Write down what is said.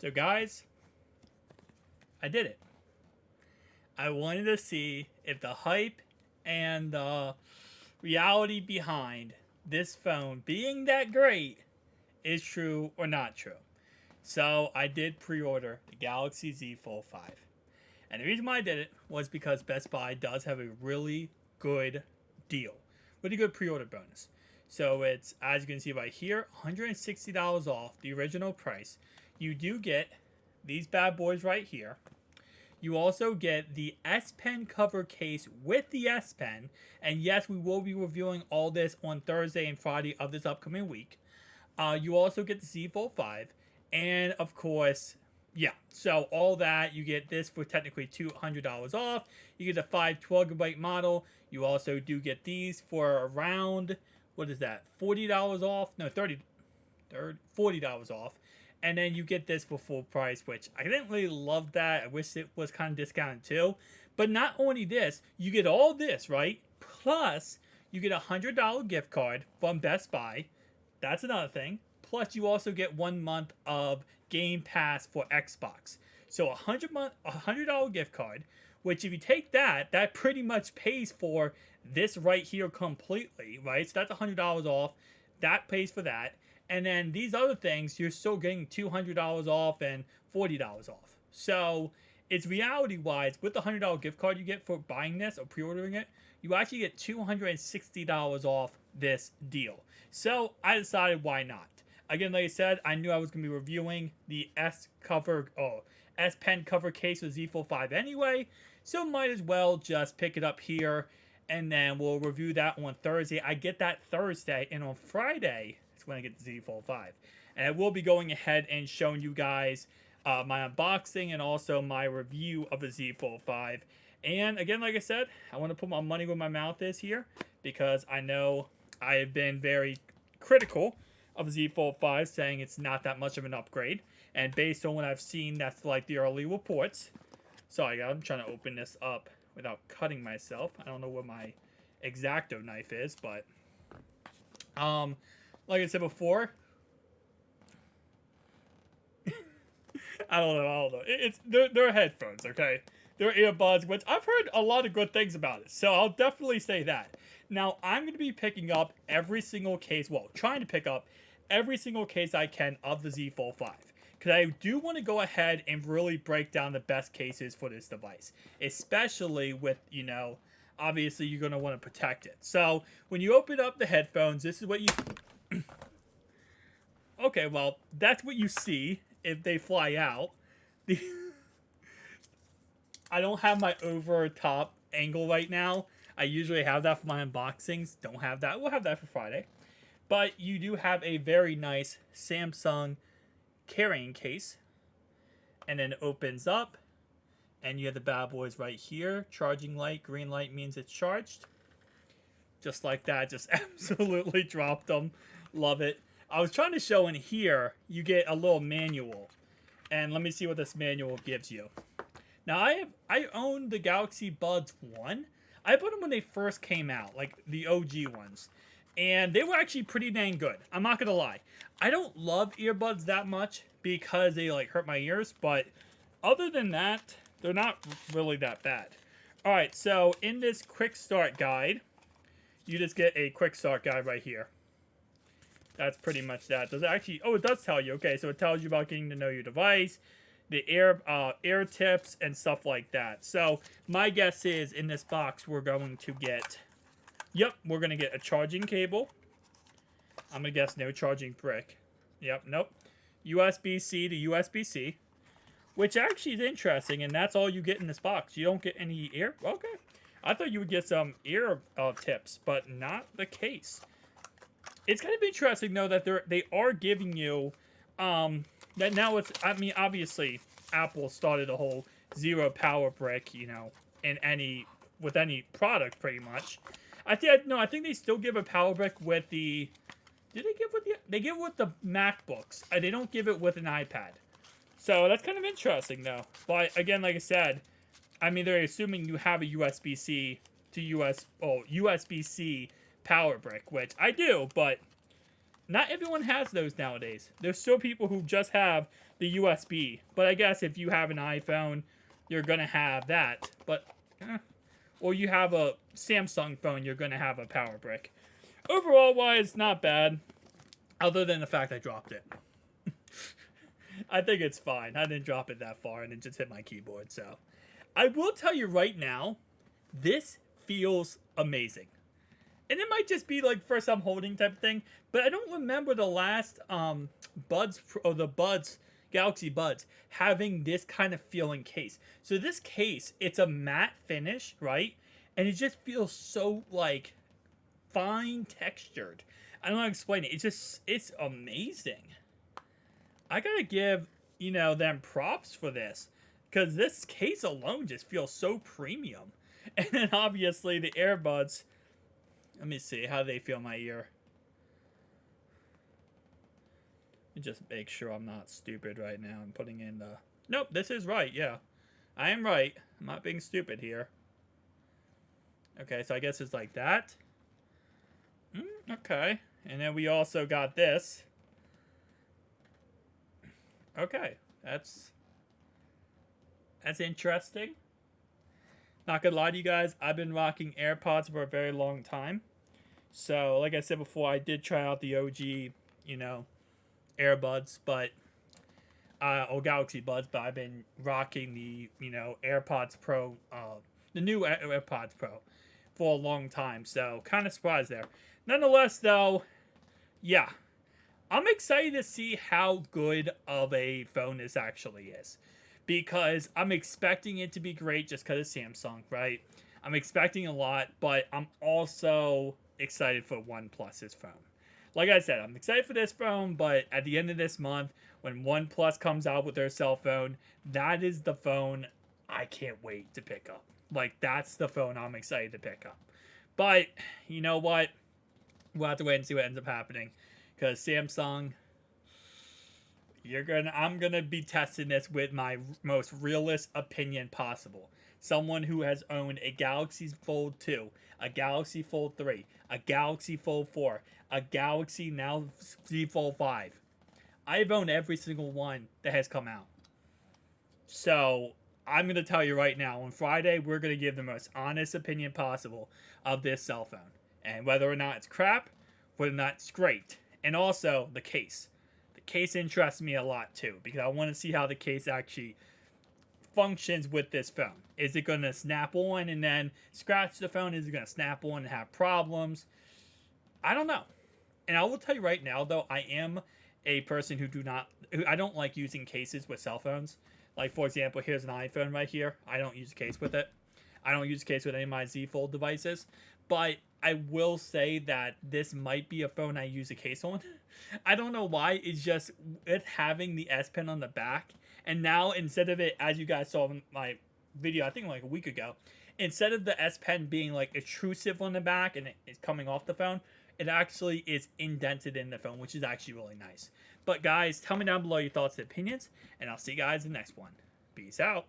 So guys, I did it. I wanted to see if the hype and the reality behind this phone being that great is true or not true. So I did pre-order the Galaxy Z Fold 5. And the reason why I did it was because Best Buy does have a really good deal. Really good pre-order bonus. So it's, as you can see right here, $160 off the original price. You do get these bad boys right here. You also get the S Pen cover case with the S Pen. And yes, we will be reviewing all this on Thursday and Friday of this upcoming week. You also get the Z Fold 5. And of course, yeah, so all that, you get this for technically $200 off. You get the 512GB model. You also do get these for around, what is that, $40 off? No, $40 off. And then you get this for full price, which I didn't really love that. I wish it was kind of discounted too. But not only this, you get all this, right? Plus, you get a $100 gift card from Best Buy. That's another thing. Plus, you also get 1 month of Game Pass for Xbox. So a $100 gift card, which if you take that, that pretty much pays for this right here completely, right? So that's $100 off. That pays for that. And then these other things, you're still getting $200 off and $40 off. So it's reality-wise, with the $100 gift card you get for buying this or pre-ordering it, you actually get $260 off this deal. So I decided why not. Again, like I said, I knew I was going to be reviewing the S Pen cover case with Z Fold 5 anyway, so might as well just pick it up here, and then we'll review that on Thursday. I get that Thursday, and on Friday is when I get the Z Fold 5. And I will be going ahead and showing you guys my unboxing and also my review of the Z Fold 5. And again, like I said, I want to put my money where my mouth is here, because I know I have been very critical of the Z Fold 5, saying it's not that much of an upgrade. And based on what I've seen, that's like the early reports. Sorry, I'm trying to open this up without cutting myself. I don't know where my X-Acto knife is, but like I said before, I don't know. They're headphones, okay? They're earbuds, which I've heard a lot of good things about it. So I'll definitely say that. Now, I'm going to be picking up every single case, well, trying to pick up every single case I can of the Z Fold 5. Because I do want to go ahead and really break down the best cases for this device. Especially with, obviously you're going to want to protect it. So, when you open up the headphones, this is what you... Okay, well, that's what you see if they fly out. I don't have my over top angle right now. I usually have that for my unboxings. Don't have that. We'll have that for Friday. But you do have a very nice Samsung carrying case. And then it opens up. And you have the bad boys right here. Charging light. Green light means it's charged. Just like that. Just absolutely dropped them. Love it. I was trying to show in here, you get a little manual. And let me see what this manual gives you. Now, I own the Galaxy Buds 1. I bought them when they first came out, like the OG ones. And they were actually pretty dang good. I'm not going to lie. I don't love earbuds that much because they like hurt my ears. But other than that, they're not really that bad. Alright, so in this quick start guide, you just get a quick start guide right here. That's pretty much that. Does it actually... Oh, it does tell you. Okay, so it tells you about getting to know your device, the air tips, and stuff like that. So, my guess is, in this box, we're going to get... Yep, we're going to get a charging cable. I'm going to guess no charging brick. Yep, nope. USB-C to USB-C. Which actually is interesting, and that's all you get in this box. You don't get any ear... Okay. I thought you would get some ear tips, but not the case. It's kind of interesting, though, that they are giving you... that now it's... I mean, obviously, Apple started a whole zero power brick, in with any product, pretty much. I think they still give a power brick with the... Do they give with the... They give it with the MacBooks. They don't give it with an iPad. So, that's kind of interesting, though. But, again, like I said, I mean, they're assuming you have a USB-C to USB-C power brick, which I do, but not everyone has those nowadays. There's still people who just have the USB. But I guess if you have an iPhone, you're gonna have that. But or you have a Samsung phone, you're gonna have a power brick. Overall wise, not bad. Other than the fact I dropped it. I think it's fine. I didn't drop it that far and it just hit my keyboard, so. I will tell you right now, this feels amazing. And it might just be like first I'm holding type of thing, but I don't remember the last Buds or the Buds Galaxy Buds having this kind of feeling case. So this case, it's a matte finish, right? And it just feels so like fine textured. I don't know how to explain it. It's amazing. I gotta give, them props for this. Because this case alone just feels so premium. And then obviously the earbuds. Let me see how they feel in my ear. Let me just make sure I'm not stupid right now. I'm putting in the... Nope, this is right, yeah. I am right. I'm not being stupid here. Okay, so I guess it's like that. Okay. And then we also got this. Okay, that's interesting. Not gonna lie to you guys, I've been rocking AirPods for a very long time. So, like I said before, I did try out the OG, AirBuds, but or Galaxy Buds, but I've been rocking the, AirPods Pro, the new AirPods Pro for a long time. So, kind of surprised there. Nonetheless, though, yeah, I'm excited to see how good of a phone this actually is. Because I'm expecting it to be great just because it's Samsung, right? I'm expecting a lot, but I'm also excited for OnePlus's phone. Like I said, I'm excited for this phone, but at the end of this month, when OnePlus comes out with their cell phone, that is the phone I can't wait to pick up. Like, that's the phone I'm excited to pick up. But, you know what? We'll have to wait and see what ends up happening. Because Samsung... I'm gonna be testing this with my most realist opinion possible. Someone who has owned a Galaxy Fold 2, a Galaxy Fold 3, a Galaxy Fold 4, a Galaxy now Z Fold 5. I've owned every single one that has come out. So, I'm gonna tell you right now, on Friday, we're gonna give the most honest opinion possible of this cell phone. And whether or not it's crap, whether or not it's great. And also, the case. Case interests me a lot too, because I want to see how the case actually functions with this phone. Is it going to snap on and then scratch the phone? Is it going to snap on and have problems? I don't know. And I will tell you right now, though, I am a person who I don't like using cases with cell phones. Like, for example, here's an iPhone right here. I don't use a case with it. I don't use a case with any of my Z Fold devices. But I will say that this might be a phone I use a case on. I don't know why. It's just it having the S Pen on the back. And now instead of it, as you guys saw in my video, I think like a week ago, instead of the S Pen being like intrusive on the back and it's coming off the phone, it actually is indented in the phone, which is actually really nice. But guys, tell me down below your thoughts and opinions, and I'll see you guys in the next one. Peace out.